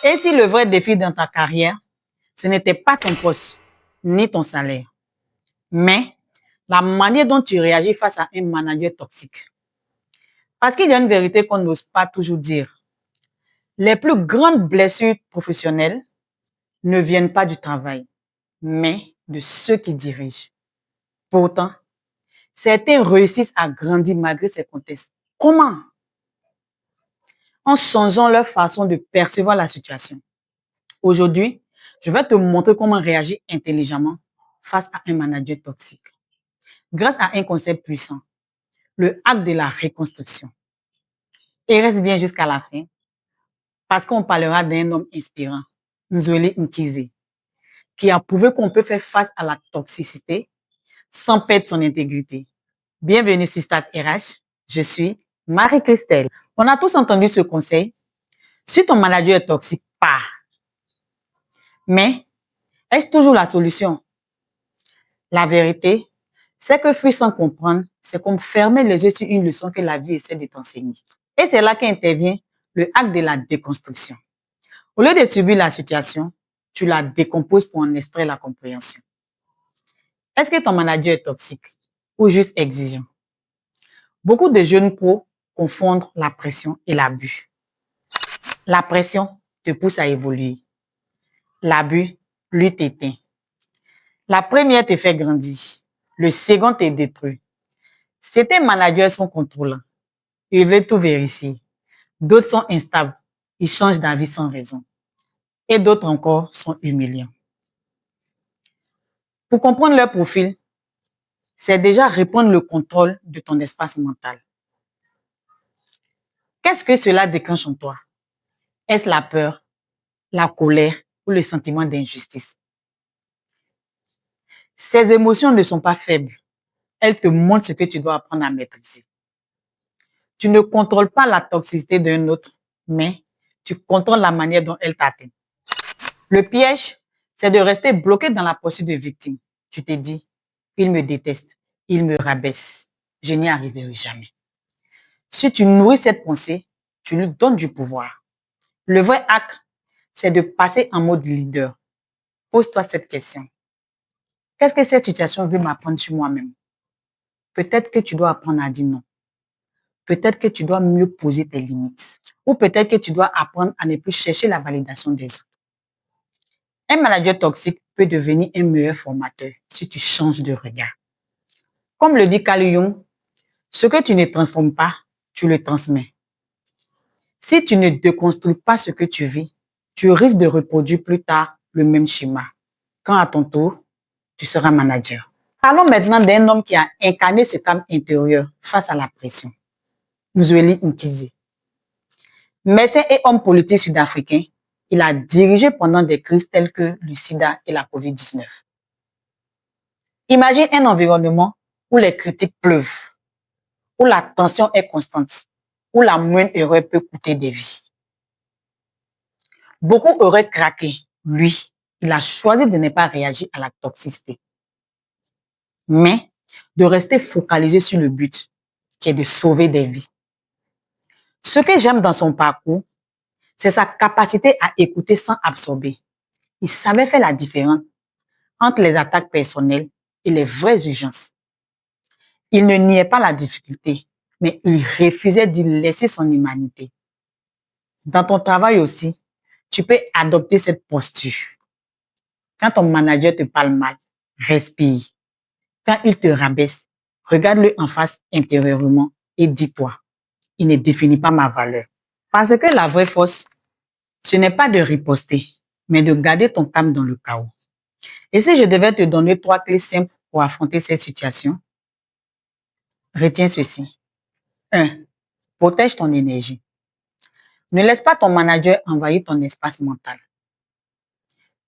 Et si le vrai défi dans ta carrière, ce n'était pas ton poste ni ton salaire, mais la manière dont tu réagis face à un manager toxique. Parce qu'il y a une vérité qu'on n'ose pas toujours dire. Les plus grandes blessures professionnelles ne viennent pas du travail, mais de ceux qui dirigent. Pourtant, certains réussissent à grandir malgré ces contextes. Comment? En changeant leur façon de percevoir la situation. Aujourd'hui, je vais te montrer comment réagir intelligemment face à un manager toxique. Grâce à un concept puissant, le hack de la reconstruction. Et reste bien jusqu'à la fin, parce qu'on parlera d'un homme inspirant, Nzweli Nkizi, qui a prouvé qu'on peut faire face à la toxicité sans perdre son intégrité. Bienvenue sur Start RH, je suis Marie-Christelle. On a tous entendu ce conseil. Si ton manager est toxique, pars. Mais est-ce toujours la solution? La vérité, c'est que fuir sans comprendre, c'est comme fermer les yeux sur une leçon que la vie essaie de t'enseigner. Et c'est là qu'intervient le hack de la déconstruction. Au lieu de subir la situation, tu la décomposes pour en extraire la compréhension. Est-ce que ton manager est toxique ou juste exigeant? Beaucoup de jeunes pros confondent la pression et l'abus. La pression te pousse à évoluer. L'abus, lui, t'éteint. La première te fait grandir. Le second te détruit. Certains managers sont contrôlants. Ils veulent tout vérifier. D'autres sont instables. Ils changent d'avis sans raison. Et d'autres encore sont humiliants. Pour comprendre leur profil, c'est déjà reprendre le contrôle de ton espace mental. Qu'est-ce que cela déclenche en toi? Est-ce la peur, la colère ou le sentiment d'injustice? Ces émotions ne sont pas faibles. Elles te montrent ce que tu dois apprendre à maîtriser. Tu ne contrôles pas la toxicité d'un autre, mais tu contrôles la manière dont elle t'atteint. Le piège, c'est de rester bloqué dans la posture de victime. Tu te dis, il me déteste, il me rabaisse, je n'y arriverai jamais. Si tu nourris cette pensée, tu lui donnes du pouvoir. Le vrai hack, c'est de passer en mode leader. Pose-toi cette question. Qu'est-ce que cette situation veut m'apprendre sur moi-même? Peut-être que tu dois apprendre à dire non. Peut-être que tu dois mieux poser tes limites. Ou peut-être que tu dois apprendre à ne plus chercher la validation des autres. Un manager toxique peut devenir un meilleur formateur si tu changes de regard. Comme le dit Carl Jung, ce que tu ne transformes pas, tu le transmets. Si tu ne déconstruis pas ce que tu vis, tu risques de reproduire plus tard le même schéma. Quand à ton tour, tu seras manager. Parlons maintenant d'un homme qui a incarné ce calme intérieur face à la pression. Nzweli Nkizi. Médecin et homme politique sud-africain, il a dirigé pendant des crises telles que le sida et la COVID-19. Imagine un environnement où les critiques pleuvent, où la tension est constante, où la moindre erreur peut coûter des vies. Beaucoup auraient craqué. Lui, il a choisi de ne pas réagir à la toxicité, mais de rester focalisé sur le but, qui est de sauver des vies. Ce que j'aime dans son parcours, c'est sa capacité à écouter sans absorber. Il savait faire la différence entre les attaques personnelles et les vraies urgences. Il ne niait pas la difficulté, mais il refusait d'y laisser son humanité. Dans ton travail aussi, tu peux adopter cette posture. Quand ton manager te parle mal, respire. Quand il te rabaisse, regarde-le en face intérieurement et dis-toi, il ne définit pas ma valeur. Parce que la vraie force, ce n'est pas de riposter, mais de garder ton calme dans le chaos. Et si je devais te donner 3 clés simples pour affronter cette situation, retiens ceci. 1. Protège ton énergie. Ne laisse pas ton manager envahir ton espace mental.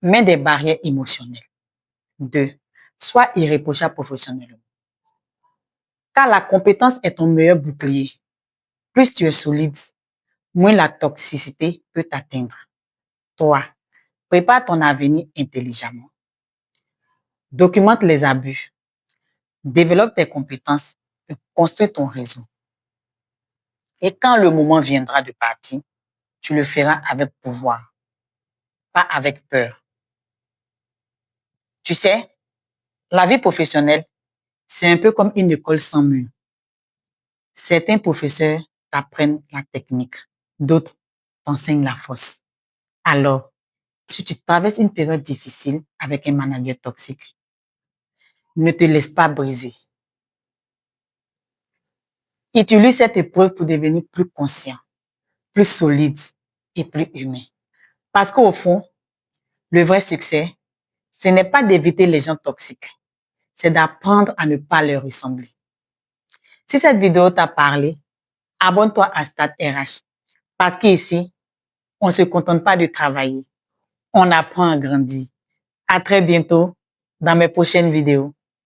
Mets des barrières émotionnelles. 2. Sois irréprochable professionnellement. Car la compétence est ton meilleur bouclier. Plus tu es solide, moins la toxicité peut t'atteindre. 3. Prépare ton avenir intelligemment. Documente les abus. Développe tes compétences et construis ton réseau. Et quand le moment viendra de partir, tu le feras avec pouvoir. pas avec peur. Tu sais, la vie professionnelle, c'est un peu comme une école sans mur. Certains professeurs t'apprennent la technique, d'autres t'enseignent la force. Alors, si tu traverses une période difficile avec un manager toxique, ne te laisse pas briser. Utilise cette épreuve pour devenir plus conscient, plus solide et plus humain. Parce qu'au fond, le vrai succès, ce n'est pas d'éviter les gens toxiques, c'est d'apprendre à ne pas leur ressembler. Si cette vidéo t'a parlé, abonne-toi à Start RH. Parce qu'ici, on ne se contente pas de travailler, on apprend à grandir. À très bientôt dans mes prochaines vidéos.